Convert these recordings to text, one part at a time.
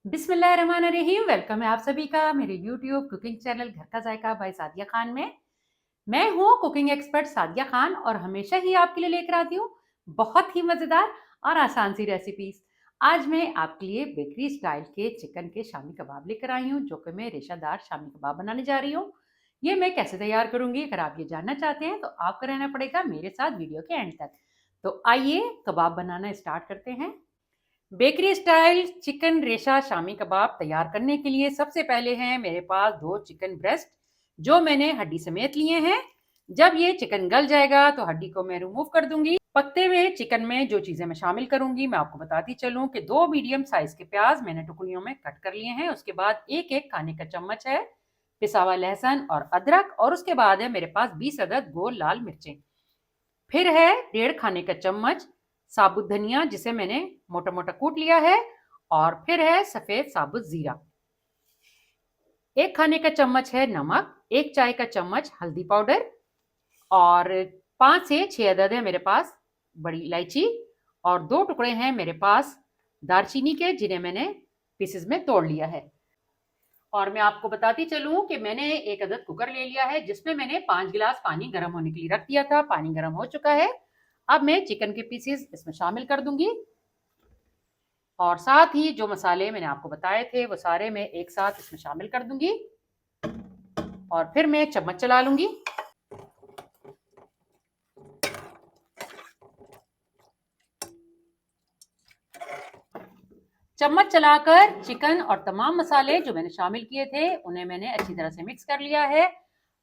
बिस्मिल्लाहिर्रहमानिर्रहीम। वेलकम है आप सभी का मेरे यूट्यूब कुकिंग चैनल घर का जायका बाय सादिया खान में। मैं हूँ कुकिंग एक्सपर्ट सादिया खान और हमेशा ही आपके लिए लेकर आती हूँ बहुत ही मज़ेदार और आसान सी रेसिपीज। आज मैं आपके लिए बेकरी स्टाइल के चिकन के शामी कबाब लेकर आई हूँ, जो कि मैं रेशादार शामी कबाब बनाने जा रही हूँ। ये मैं कैसे तैयार करूंगी, अगर आप ये जानना चाहते हैं तो आपको रहना पड़ेगा मेरे साथ वीडियो के एंड तक। तो आइए कबाब बनाना स्टार्ट करते हैं। बेकरी स्टाइल चिकन रेशा शामी कबाब तैयार करने के लिए सबसे पहले हैं मेरे पास 2 चिकन ब्रेस्ट, जो मैंने हड्डी समेत लिए हैं। जब ये चिकन गल जाएगा तो हड्डी को मैं रिमूव कर दूंगी। पकते हुए चिकन में जो चीजें मैं शामिल करूंगी मैं आपको बताती चलूं कि 2 मीडियम साइज के प्याज मैंने टुकड़ियों में कट कर लिए हैं। उसके बाद एक एक खाने का चम्मच है पिसा हुआ लहसुन और अदरक, और उसके बाद है मेरे पास 20 अदद गोल लाल मिर्चें। फिर है 1.5 खाने का चम्मच साबुत धनिया, जिसे मैंने मोटा मोटा कूट लिया है। और फिर है सफेद साबुत जीरा। 1 खाने का चम्मच है नमक, 1 चाय का चम्मच हल्दी पाउडर, और 5 से 6 अदद है मेरे पास बड़ी इलायची, और 2 टुकड़े हैं मेरे पास दालचीनी के, जिन्हें मैंने पीसेस में तोड़ लिया है। और मैं आपको बताती चलूं कि मैंने एक अदद कुकर ले लिया है, जिसमें मैंने 5 गिलास पानी गर्म होने के लिए रख दिया था। पानी गर्म हो चुका है। अब मैं चिकन के पीसेस इसमें शामिल कर दूंगी, और साथ ही जो मसाले मैंने आपको बताए थे वो सारे मैं एक साथ इसमें शामिल कर दूंगी, और फिर मैं चम्मच चला लूंगी। चम्मच चलाकर चिकन और तमाम मसाले जो मैंने शामिल किए थे उन्हें मैंने अच्छी तरह से मिक्स कर लिया है।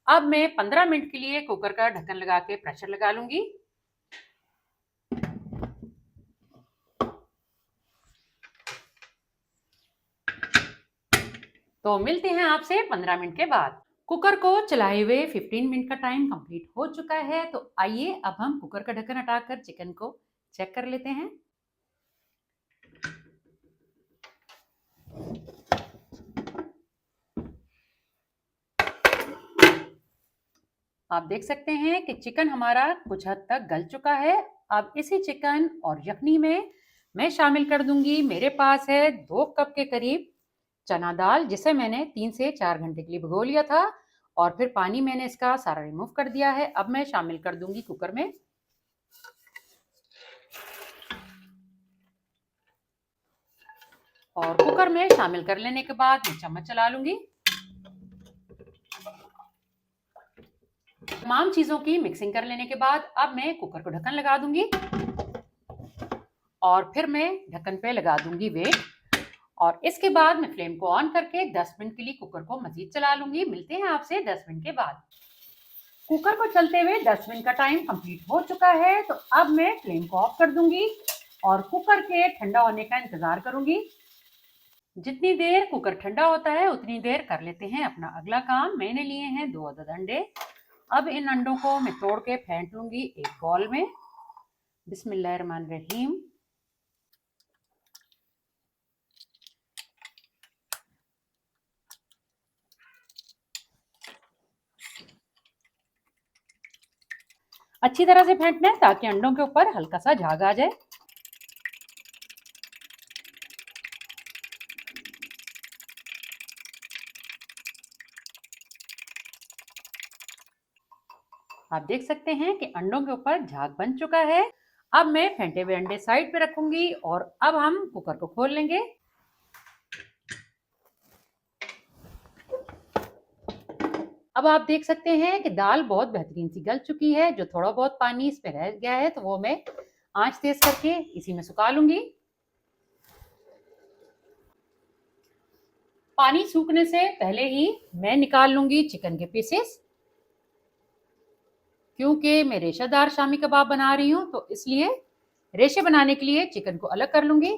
अब मैं 15 मिनट के लिए कुकर का ढक्कन लगा के प्रेशर लगा लूंगी। तो मिलते हैं आपसे 15 मिनट के बाद। कुकर को चलाए हुए 15 मिनट का टाइम कंप्लीट हो चुका है। तो आइए अब हम कुकर का ढक्कन हटाकर चिकन को चेक कर लेते हैं। आप देख सकते हैं कि चिकन हमारा कुछ हद तक गल चुका है। अब इसी चिकन और यखनी में मैं शामिल कर दूंगी, मेरे पास है 2 कप के करीब चना दाल, जिसे मैंने 3 से 4 घंटे के लिए भिगो लिया था, और फिर पानी मैंने इसका सारा रिमूव कर दिया है। अब मैं शामिल कर दूंगी कुकर में। और कुकर में शामिल कर लेने के बाद मैं चम्मच चला लूंगी। तमाम चीजों की मिक्सिंग कर लेने के बाद अब मैं कुकर को ढक्कन लगा दूंगी, और फिर मैं ढक्कन पे लगा दूंगी वेट, और इसके बाद मैं फ्लेम को ऑन करके 10 मिनट के लिए कुकर को मजीद चला लूंगी। मिलते हैं आपसे 10 मिनट के बाद। कुकर को चलते हुए 10 मिनट का टाइम कंप्लीट हो चुका है। तो अब मैं फ्लेम को ऑफ कर दूंगी और कुकर के ठंडा होने का इंतजार करूंगी। जितनी देर कुकर ठंडा होता है उतनी देर कर लेते हैं अपना अगला काम। मैंने लिए हैं 2 अदद अंडे। अब इन अंडों को मैं तोड़ के फेंट लूंगी एक बॉल में। बिस्मिल्लाहिर्रहमानिर्रहीम। अच्छी तरह से फेंटना है ताकि अंडों के ऊपर हल्का सा झाग आ जाए। आप देख सकते हैं कि अंडों के ऊपर झाग बन चुका है। अब मैं फेंटे हुए अंडे साइड पे रखूंगी, और अब हम कुकर को खोल लेंगे। अब आप देख सकते हैं कि दाल बहुत बेहतरीन सी गल चुकी है। जो थोड़ा बहुत पानी इस पे रह गया है तो वो मैं आंच तेज करके इसी में सुखा लूंगी। पानी सूखने से पहले ही मैं निकाल लूंगी चिकन के पीसेस, क्योंकि मैं रेशादार शामी कबाब बना रही हूं तो इसलिए रेशे बनाने के लिए चिकन को अलग कर लूंगी।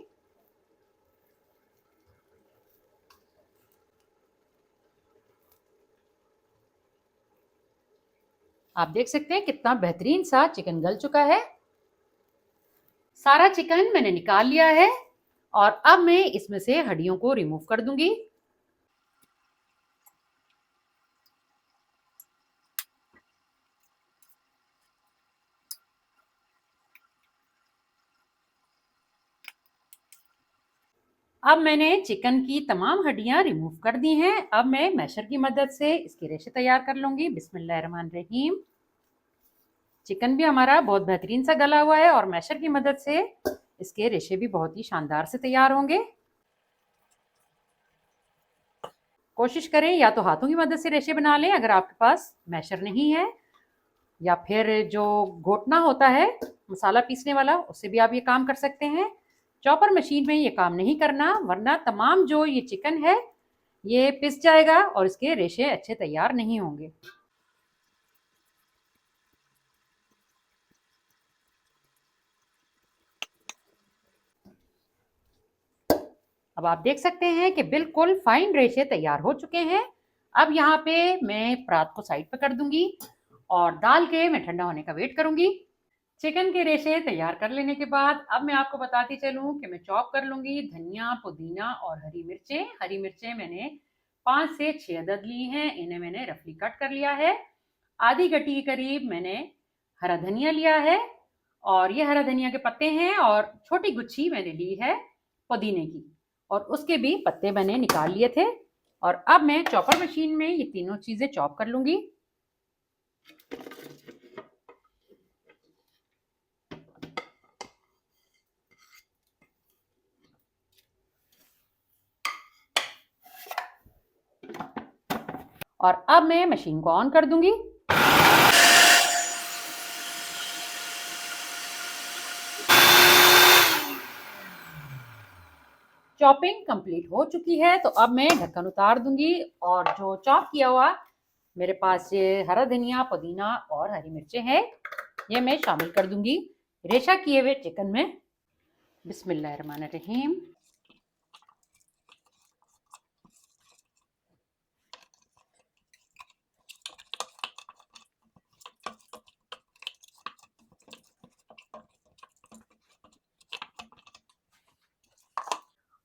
आप देख सकते हैं कितना बेहतरीन सा चिकन गल चुका है। सारा चिकन मैंने निकाल लिया है, और अब मैं इसमें से हड्डियों को रिमूव कर दूंगी। अब मैंने चिकन की तमाम हड्डियां रिमूव कर दी हैं। अब मैं मैशर की मदद से इसके रेशे तैयार कर लूंगी। बिस्मिल्लाहिर्रहमानिर्रहीम। चिकन भी हमारा बहुत बेहतरीन सा गला हुआ है और मैशर की मदद से इसके रेशे भी बहुत ही शानदार से तैयार होंगे। कोशिश करें या तो हाथों की मदद से रेशे बना लें अगर आपके पास मैशर नहीं है, या फिर जो घोटना होता है मसाला पीसने वाला, उससे भी आप ये काम कर सकते हैं। चॉपर मशीन में ये काम नहीं करना, वरना तमाम जो ये चिकन है ये पिस जाएगा और इसके रेशे अच्छे तैयार नहीं होंगे। अब आप देख सकते हैं कि बिल्कुल फाइन रेशे तैयार हो चुके हैं। अब यहाँ पे मैं परात को साइड पर कर दूंगी और दाल के मैं ठंडा होने का वेट करूंगी। चिकन के रेशे तैयार कर लेने के बाद अब मैं आपको बताती चलूं कि मैं चॉप कर लूंगी धनिया, पुदीना और हरी मिर्चें। हरी मिर्चें मैंने 5 से 6 अदद ली हैं, इन्हें मैंने रफली कट कर लिया है। आधी गड्डी के करीब मैंने हरा धनिया लिया है और ये हरा धनिया के पत्ते हैं, और छोटी गुच्छी मैंने ली है पुदीने की और उसके भी पत्ते मैंने निकाल लिए थे। और अब मैं चॉपर मशीन में ये तीनों चीजें चॉप कर लूंगी। और अब मैं मशीन को ऑन कर दूंगी। चॉपिंग कंप्लीट हो चुकी है, तो अब मैं ढक्कन उतार दूंगी और जो चॉप किया हुआ मेरे पास ये हरा धनिया, पुदीना और हरी मिर्चें हैं, ये मैं शामिल कर दूंगी रेशा किए हुए चिकन में। बिस्मिल्लाहिर्रहमानिर्रहीम।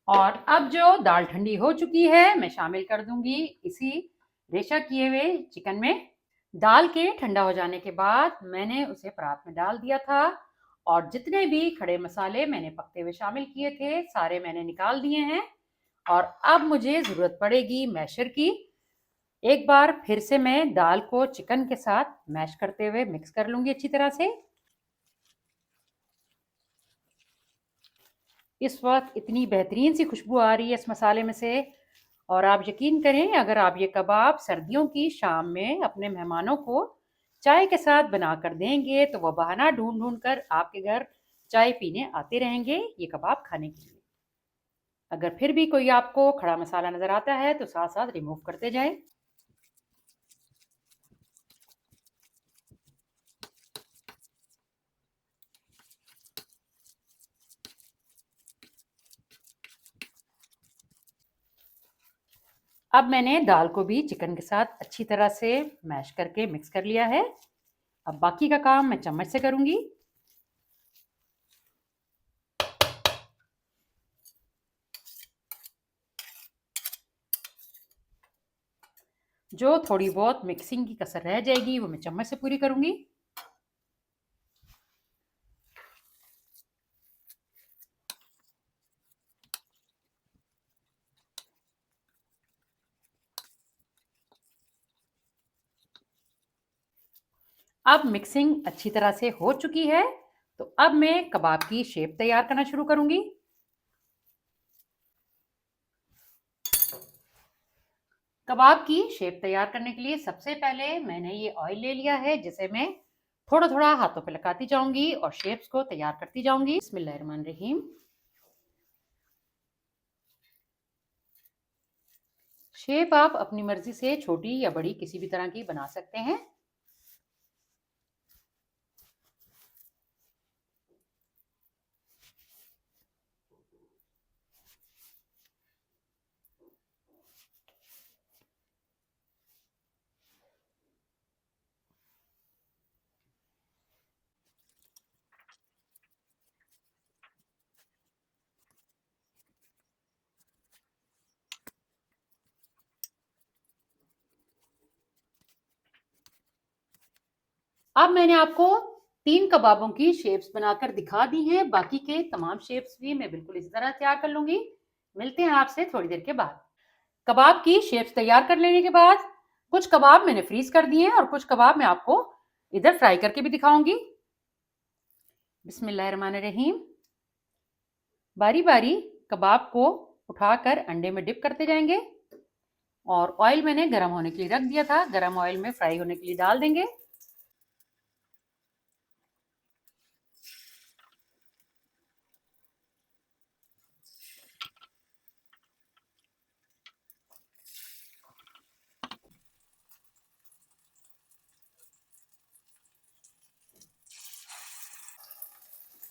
और अब जो दाल ठंडी हो चुकी है मैं शामिल कर दूंगी इसी रेशा किए हुए चिकन में। दाल के ठंडा हो जाने के बाद मैंने उसे परात में डाल दिया था और जितने भी खड़े मसाले मैंने पकते हुए शामिल किए थे सारे मैंने निकाल दिए हैं। और अब मुझे ज़रूरत पड़ेगी मैशर की। एक बार फिर से मैं दाल को चिकन के साथ मैश करते हुए मिक्स कर लूंगी अच्छी तरह से। इस वक्त इतनी बेहतरीन सी खुशबू आ रही है इस मसाले में से, और आप यकीन करें अगर आप ये कबाब सर्दियों की शाम में अपने मेहमानों को चाय के साथ बना कर देंगे तो वह बहाना ढूंढ ढूंढ कर आपके घर चाय पीने आते रहेंगे ये कबाब खाने के लिए। अगर फिर भी कोई आपको खड़ा मसाला नज़र आता है तो साथ साथ रिमूव करते जाएं। अब मैंने दाल को भी चिकन के साथ अच्छी तरह से मैश करके मिक्स कर लिया है। अब बाकी का काम मैं चम्मच से करूंगी। जो थोड़ी बहुत मिक्सिंग की कसर रह जाएगी वो मैं चम्मच से पूरी करूंगी। अब मिक्सिंग अच्छी तरह से हो चुकी है, तो अब मैं कबाब की शेप तैयार करना शुरू करूंगी। कबाब की शेप तैयार करने के लिए सबसे पहले मैंने ये ऑयल ले लिया है जिसे मैं थोड़ा थोड़ा हाथों पे लगाती जाऊंगी और शेप्स को तैयार करती जाऊंगी। बिस्मिल्लाहिर्रहमानिर्रहीम। शेप आप अपनी मर्जी से छोटी या बड़ी किसी भी तरह की बना सकते हैं। अब मैंने आपको 3 कबाबों की शेप्स बनाकर दिखा दी हैं, बाकी के तमाम शेप्स भी मैं बिल्कुल इसी तरह तैयार कर लूंगी। मिलते हैं आपसे थोड़ी देर के बाद। कबाब की शेप्स तैयार कर लेने के बाद कुछ कबाब मैंने फ्रीज कर दिए हैं और कुछ कबाब मैं आपको इधर फ्राई करके भी दिखाऊंगी। बिस्मिल्लाहिर्रहमानिर्रहीम। बारी बारी कबाब को उठाकर अंडे में डिप करते जाएंगे और ऑयल मैंने गर्म होने के लिए रख दिया था, गर्म ऑयल में फ्राई होने के लिए डाल देंगे।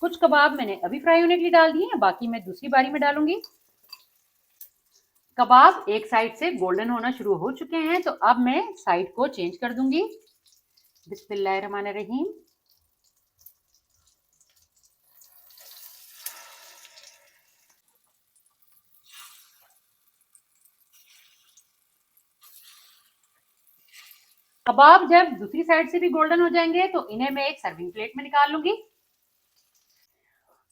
कुछ कबाब मैंने अभी फ्राई होने के लिए डाल दिए हैं, बाकी मैं दूसरी बारी में डालूंगी। कबाब एक साइड से गोल्डन होना शुरू हो चुके हैं, तो अब मैं साइड को चेंज कर दूंगी। बिस्मिल्लाहिर्रहमानिर्रहीम। कबाब जब दूसरी साइड से भी गोल्डन हो जाएंगे तो इन्हें मैं एक सर्विंग प्लेट में निकाल लूंगी।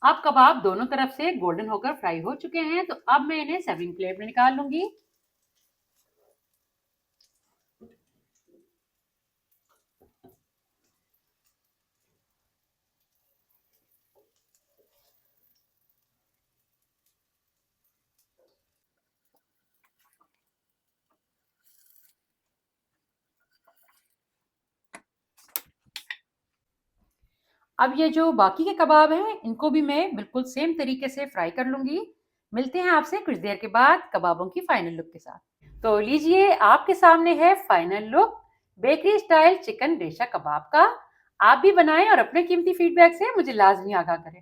अब कबाब दोनों तरफ से गोल्डन होकर फ्राई हो चुके हैं, तो अब मैं इन्हें सर्विंग प्लेट में निकाल लूंगी। अब ये जो बाकी के कबाब हैं इनको भी मैं बिल्कुल सेम तरीके से फ्राई कर लूंगी। मिलते हैं आपसे कुछ देर के बाद कबाबों की फाइनल लुक के साथ। तो लीजिए, आपके सामने है final look bakery style chicken रेशा कबाब का। आप भी बनाएं और अपने कीमती फीडबैक से मुझे लाजमी आगाह करें।